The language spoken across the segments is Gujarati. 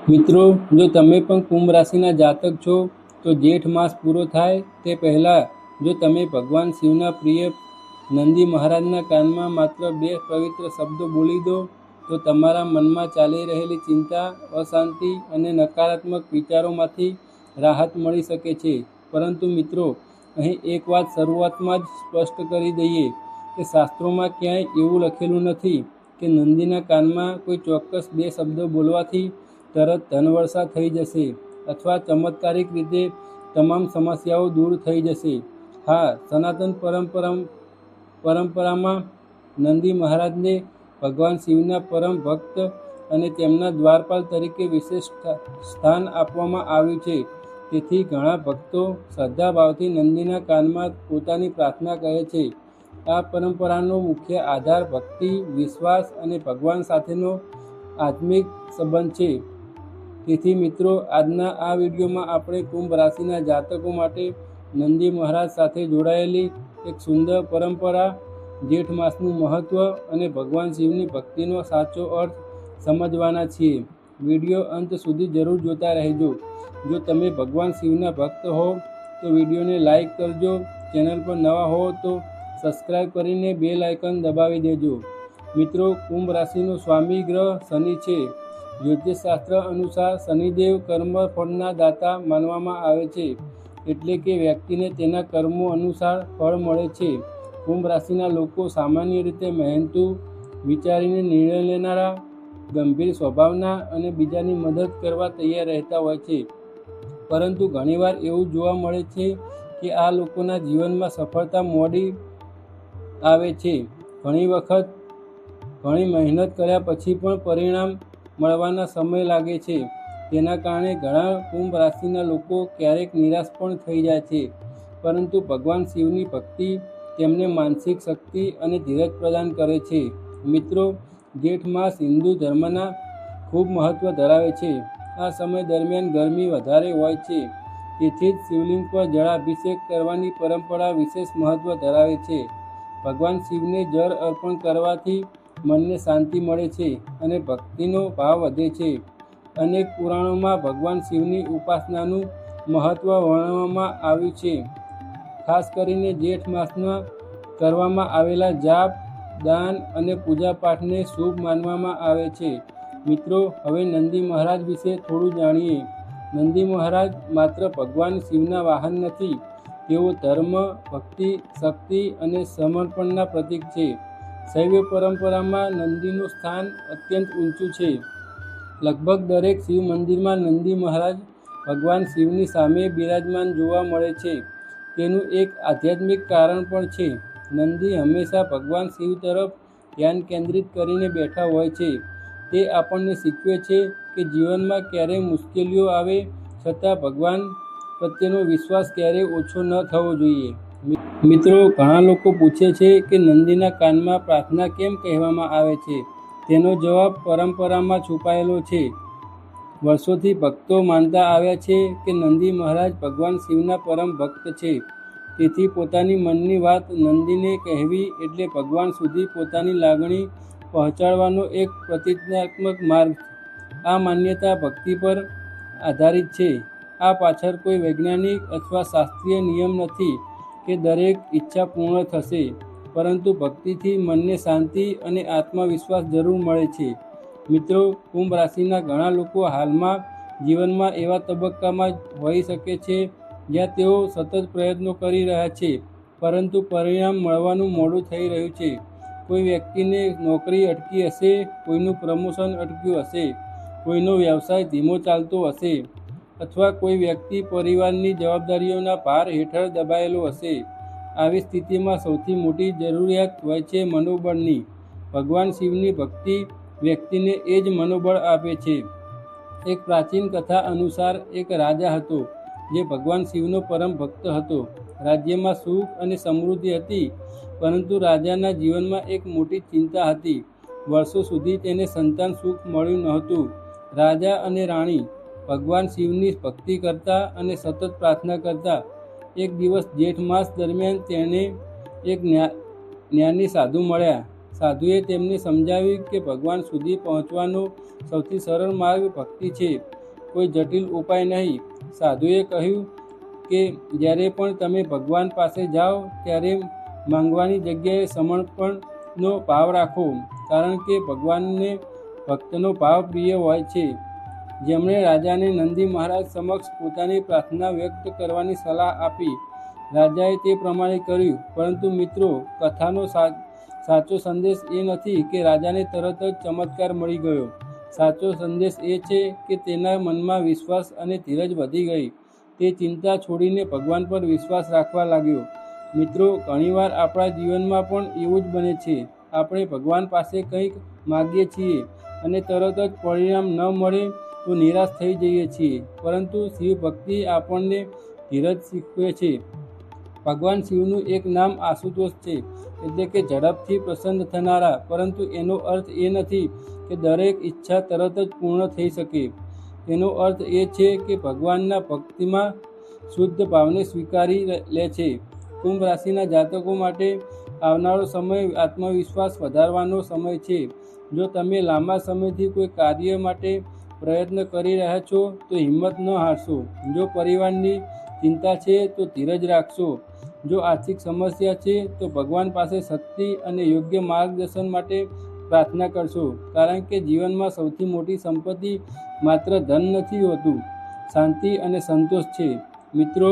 મિત્રો, જો તમે પણ કુંભ રાશિના જાતક છો તો જેઠ માસ પૂરો થાય તે પહેલાં જો તમે ભગવાન શિવના પ્રિય નંદી મહારાજના કાનમાં માત્ર 2 પવિત્ર શબ્દો બોલી દો તો તમારા મનમાં ચાલી રહેલી ચિંતા, અશાંતિ અને નકારાત્મક વિચારોમાંથી રાહત મળી શકે છે. પરંતુ મિત્રો, અહીં એક વાત શરૂઆતમાં જ સ્પષ્ટ કરી દઈએ કે શાસ્ત્રોમાં ક્યાંય એવું લખેલું નથી કે નંદીના કાનમાં કોઈ ચોક્કસ 2 શબ્દો બોલવાથી તરત ધનવર્ષા થઈ જશે અથવા ચમત્કારિક રીતે તમામ સમસ્યાઓ દૂર થઈ જશે. હા, સનાતન પરંપરામાં નંદી મહારાજને ભગવાન શિવના પરમ ભક્ત અને તેમના દ્વારપાલ તરીકે વિશેષ સ્થાન આપવામાં આવ્યું છે. તેથી ઘણા ભક્તો શ્રદ્ધાભાવથી નંદીના કાનમાં પોતાની પ્રાર્થના કહે છે. આ પરંપરાનો મુખ્ય આધાર ભક્તિ, વિશ્વાસ અને ભગવાન સાથેનો આત્મિક સંબંધ છે. તેથી મિત્રો, આજના આ વિડીયોમાં આપણે કુંભ રાશિના જાતકો માટે નંદી મહારાજ સાથે જોડાયેલી એક સુંદર પરંપરા, જેઠ માસનું મહત્ત્વ અને ભગવાન શિવની ભક્તિનો સાચો અર્થ સમજવાના છીએ. વિડીયો અંત સુધી જરૂર જોતા રહેજો. જો તમે ભગવાન શિવના ભક્ત હો તો વિડીયોને લાઈક કરજો. ચેનલ પર નવા હો તો સબસ્ક્રાઈબ કરીને બેલ આઇકન દબાવી દેજો. મિત્રો, કુંભ રાશિનો સ્વામી ગ્રહ શનિ છે. જ્યોતિષશાસ્ત્ર અનુસાર શનિદેવ કર્મફળના દાતા માનવામાં આવે છે, એટલે કે વ્યક્તિને તેના કર્મો અનુસાર ફળ મળે છે. કુંભ રાશિના લોકો સામાન્ય રીતે મહેનતુ, વિચારીને નિર્ણય લેનારા, ગંભીર સ્વભાવના અને બીજાની મદદ કરવા તૈયાર રહેતા હોય છે. પરંતુ ઘણીવાર એવું જોવા મળે છે કે આ લોકોના જીવનમાં સફળતા મોડી આવે છે. ઘણી વખત ઘણી મહેનત કર્યા પછી પણ પરિણામ મળવાના સમય લાગે છે. તેના કારણે ઘણા કુંભ રાશિના લોકો ક્યારેક નિરાશ પણ થઈ જાય છે. પરંતુ ભગવાન શિવની ભક્તિ તેમને માનસિક શક્તિ અને ધીરજ પ્રદાન કરે છે. મિત્રો, જેઠ માસ હિન્દુ ધર્મના ખૂબ મહત્ત્વ ધરાવે છે. આ સમય દરમિયાન ગરમી વધારે હોય છે. તેથી જ શિવલિંગ પર જળાભિષેક કરવાની પરંપરા વિશેષ મહત્ત્વ ધરાવે છે. ભગવાન શિવને જળ અર્પણ કરવાથી મનને શાંતિ મળે છે અને ભક્તિનો ભાવ વધે છે. અનેક પુરાણોમાં ભગવાન શિવની ઉપાસનાનું મહત્ત્વ વર્ણવવામાં આવ્યું છે. ખાસ કરીને જેઠ માસમાં કરવામાં આવેલા જાપ, દાન અને પૂજાપાઠને શુભ માનવામાં આવે છે. મિત્રો, હવે નંદી મહારાજ વિશે થોડું જાણીએ. નંદી મહારાજ માત્ર ભગવાન શિવના વાહન નથી, તેઓ ધર્મ, ભક્તિ, શક્તિ અને સમર્પણના પ્રતીક છે. શૈવ પરંપરામાં નંદીનું સ્થાન અત્યંત ઊંચું છે. લગભગ દરેક શિવ મંદિરમાં નંદી મહારાજ ભગવાન શિવની સામે બિરાજમાન જોવા મળે છે. તેનું એક આધ્યાત્મિક કારણ પણ છે. નંદી હંમેશા ભગવાન શિવ તરફ ધ્યાન કેન્દ્રિત કરીને બેઠા હોય છે. તે આપણને શીખવે છે કે જીવનમાં ક્યારેય મુશ્કેલીઓ આવે છતાં ભગવાન પ્રત્યેનો વિશ્વાસ ક્યારેય ઓછો ન થવો જોઈએ. મિત્રો, ઘણા લોકો પૂછે છે કે નંદીના કાનમાં પ્રાર્થના કેમ કહેવામાં આવે છે? તેનો જવાબ પરંપરામાં છુપાયેલો છે. વર્ષોથી ભક્તો માનતા આવ્યા છે કે નંદી મહારાજ ભગવાન શિવના પરમ ભક્ત છે. તેથી પોતાની મનની વાત નંદીને કહેવી એટલે ભગવાન સુધી પોતાની લાગણી પહોંચાડવાનો એક પ્રતિજ્ઞાત્મક માર્ગ. આ માન્યતા ભક્તિ પર આધારિત છે. આ પાછળ કોઈ વૈજ્ઞાનિક અથવા શાસ્ત્રીય નિયમ નથી કે દરેક ઈચ્છા પૂર્ણ થશે, પરંતુ ભક્તિથી મનને શાંતિ અને આત્મવિશ્વાસ જરૂર મળે છે. મિત્રો, કુંભ રાશિના ઘણા લોકો હાલમાં જીવનમાં એવા તબક્કામાં હોઈ શકે છે જ્યાં તેઓ સતત પ્રયત્નો કરી રહ્યા છે, પરંતુ પરિણામ મળવાનું મોડું થઈ રહ્યું છે. કોઈ વ્યક્તિને નોકરી અટકી હશે, કોઈનું પ્રમોશન અટક્યું હશે, કોઈનો વ્યવસાય ધીમો ચાલતો હશે અથવા કોઈ વ્યક્તિ પરિવારની જવાબદારીઓના ભાર હેઠળ દબાયેલો હશે. આવી સ્થિતિમાં સૌથી મોટી જરૂરિયાત હોય છે મનોબળની. ભગવાન શિવની ભક્તિ વ્યક્તિને એ જ મનોબળ આપે છે. એક પ્રાચીન કથા અનુસાર એક રાજા હતો જે ભગવાન શિવનો પરમ ભક્ત હતો. રાજ્યમાં સુખ અને સમૃદ્ધિ હતી, પરંતુ રાજાના જીવનમાં એક મોટી ચિંતા હતી. વર્ષો સુધી તેને સંતાન સુખ મળ્યું નહોતું. રાજા અને રાણી ભગવાન શિવની ભક્તિ કરતા અને સતત પ્રાર્થના કરતા. એક દિવસ જેઠ માસ દરમિયાન તેને એક જ્ઞાની સાધુ મળ્યા. સાધુએ તેમને સમજાવ્યું કે ભગવાન સુધી પહોંચવાનો સૌથી સરળ માર્ગ ભક્તિ છે. કોઈ જટિલ ઉપાય નહીં. સાધુએ કહ્યું કે જ્યારે પણ તમે ભગવાન પાસે જાઓ ત્યારે માંગવાની જગ્યાએ સમર્પણનો ભાવ રાખો, કારણ કે ભગવાનને ભક્તનો ભાવ પ્રિય હોય છે. જેમણે રાજાને નંદી મહારાજ સમક્ષ પોતાની પ્રાર્થના વ્યક્ત કરવાની સલાહ આપી, રાજાએ તે પ્રમાણે કર્યું. પરંતુ મિત્રો, કથાનો સાચો સંદેશ એ નથી કે રાજાને તરત જ ચમત્કાર મળી ગયો. સાચો સંદેશ એ છે કે તેના મનમાં વિશ્વાસ અને ધીરજ વધી ગઈ. તે ચિંતા છોડીને ભગવાન પર વિશ્વાસ રાખવા લાગ્યો. મિત્રો, ઘણીવાર આપણા જીવનમાં પણ એવું જ બને છે. આપણે ભગવાન પાસે કંઈક માગીએ છીએ અને તરત જ પરિણામ ન મળે તો નિરાશ થઈ જઈએ છીએ. પરંતુ શિવ ભક્તિ આપણને ધીરજ શીખવે છે. ભગવાન શિવનું એક નામ આશુતોષ છે, એટલે કે ઝડપથી પ્રસન્ન થનારા. પરંતુ એનો અર્થ એ નથી કે દરેક ઈચ્છા તરત જ પૂર્ણ થઈ શકે. તેનો અર્થ એ છે કે ભગવાનના ભક્તિમાં શુદ્ધ ભાવને સ્વીકારી લે છે. કુંભ રાશિના જાતકો માટે આવનારો સમય આત્મવિશ્વાસ વધારવાનો સમય છે. જો તમે લાંબા સમયથી કોઈ કાર્ય માટે પ્રયત્ન કરી રહ્યા છો તો હિંમત ન હારશો. જો પરિવારની ચિંતા છે તો ધીરજ રાખશો. જો આર્થિક સમસ્યા છે તો ભગવાન પાસે શક્તિ અને યોગ્ય માર્ગદર્શન માટે પ્રાર્થના કરશો, કારણ કે જીવનમાં સૌથી મોટી સંપત્તિ માત્ર ધન નથી હોતું, શાંતિ અને સંતોષ છે. મિત્રો,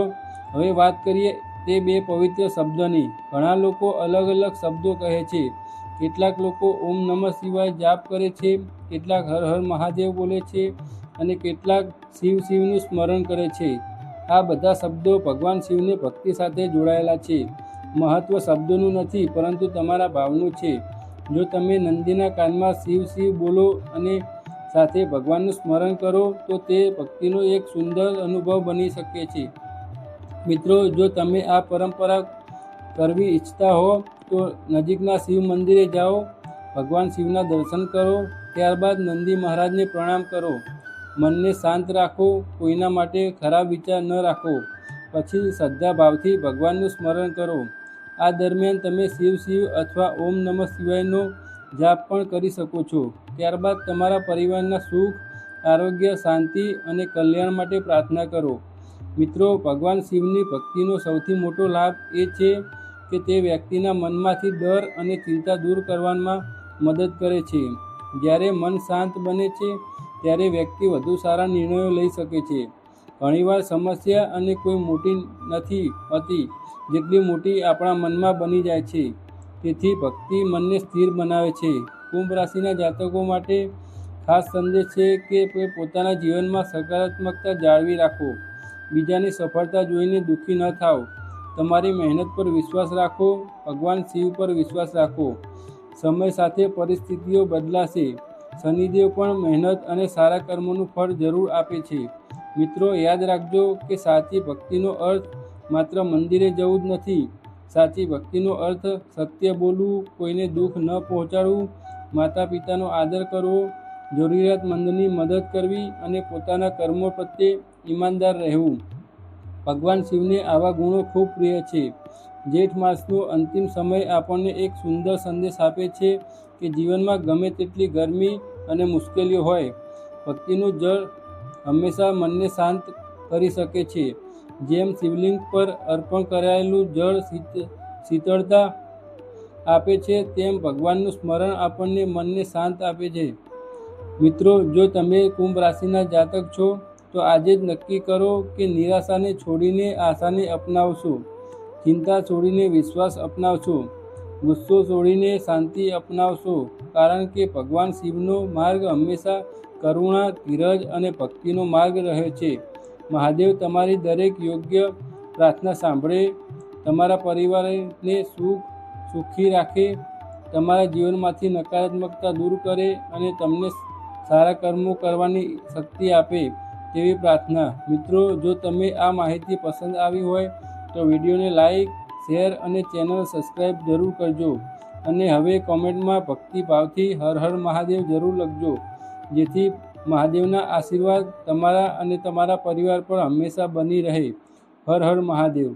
હવે વાત કરીએ તે બે પવિત્ર શબ્દોની. ઘણા લોકો અલગ અલગ શબ્દો કહે છે. કેટલાક લોકો ઓમ નમઃ શિવાય જાપ કરે છે, કેટલાક હર હર મહાદેવ બોલે છે અને કેટલાક શિવનું સ્મરણ કરે છે. આ બધા શબ્દો ભગવાન શિવને ભક્તિ સાથે જોડાયેલા છે. મહત્વ શબ્દોનું નથી, પરંતુ તમારા ભાવનું છે. જો તમે નંદીના કાનમાં શિવ બોલો અને સાથે ભગવાનનું સ્મરણ કરો તો તે ભક્તિનો એક સુંદર અનુભવ બની શકે છે. મિત્રો, જો તમે આ પરંપરા કરવી ઈચ્છતા હો તો નજીકના શિવ મંદિરે જાઓ, ભગવાન શિવના દર્શન કરો, ત્યારબાદ નંદી મહારાજને પ્રણામ કરો. મનને શાંત રાખો, કોઈના માટે ખરાબ વિચાર ન રાખો. પછી શ્રદ્ધાભાવથી ભગવાનનું સ્મરણ કરો. આ દરમિયાન તમે શિવ અથવા ઓમ નમઃ શિવાયનો જાપ પણ કરી શકો છો. ત્યારબાદ તમારા પરિવારના સુખ, આરોગ્ય, શાંતિ અને કલ્યાણ માટે પ્રાર્થના કરો. મિત્રો, ભગવાન શિવની ભક્તિનો સૌથી મોટો લાભ એ છે કે તે વ્યક્તિના મનમાંથી ડર અને ચિંતા દૂર કરવામાં મદદ કરે છે. જ્યારે મન શાંત બને છે ત્યારે વ્યક્તિ વધુ સારા નિર્ણયો લઈ શકે છે. ઘણીવાર સમસ્યા અને કોઈ મોટી નથી હોતી જેટલી મોટી આપણા મનમાં બની જાય છે. તેથી ભક્તિ મનને સ્થિર બનાવે છે. કુંભ રાશિના જાતકો માટે ખાસ સંદેશ છે કે પોતાના જીવનમાં સકારાત્મકતા જાળવી રાખો. બીજાની સફળતા જોઈને દુઃખી ન થાઓ. તમારી મહેનત પર વિશ્વાસ રાખો. ભગવાન શિવ પર વિશ્વાસ રાખો. સમય સાથે પરિસ્થિતિઓ બદલાશે. શનિદેવ પણ મહેનત અને સારા કર્મોનું ફળ જરૂર આપે છે. મિત્રો, યાદ રાખજો કે સાચી ભક્તિનો અર્થ માત્ર મંદિરે જવું જ નથી. સાચી ભક્તિનો અર્થ સત્ય બોલવું, કોઈને દુઃખ ન પહોંચાડવું, માતા પિતાનો આદર કરવો, જરૂરિયાતમંદની મદદ કરવી અને પોતાના કર્મો પ્રત્યે ઈમાનદાર રહેવું. ભગવાન શિવને આવા ગુણો ખૂબ પ્રિય છે. જેઠ માસનો અંતિમ સમય આપણને એક સુંદર સંદેશ આપે છે કે જીવનમાં ગમે તેટલી ગરમી અને મુશ્કેલીઓ હોય, ભક્તિનું જળ હંમેશા મનને શાંત કરી શકે છે. જેમ શિવલિંગ પર અર્પણ કરાયેલું જળ શીતળતા આપે છે, તેમ ભગવાનનું સ્મરણ આપણને મનને શાંત આપે છે. મિત્રો, જો તમે કુંભ રાશિના જાતક છો તો આજે જ નક્કી કરો કે નિરાશાને છોડીને આશાને અપનાવશો, ચિંતા છોડીને વિશ્વાસ અપનાવશો, ગુસ્સો છોડીને શાંતિ અપનાવશો, કારણ કે ભગવાન શિવનો માર્ગ હંમેશા કરુણા, ધીરજ અને ભક્તિનો માર્ગ રહે છે. મહાદેવ તમારી દરેક યોગ્ય પ્રાર્થના સાંભળે, તમારા પરિવારને સુખી રાખે, તમારા જીવનમાંથી નકારાત્મકતા દૂર કરે અને તમને સારા કર્મો કરવાની શક્તિ આપે તેવી પ્રાર્થના. મિત્રો, જો તમને આ માહિતી પસંદ આવી હોય તો વિડીયોને લાઈક, શેર અને ચેનલ સબસ્ક્રાઈબ જરૂર કરજો. અને હવે કોમેન્ટમાં ભક્તિભાવથી હર હર મહાદેવ જરૂર લખજો, જેથી મહાદેવના આશીર્વાદ તમારા અને તમારા પરિવાર પર હંમેશા બની રહે. હર હર મહાદેવ.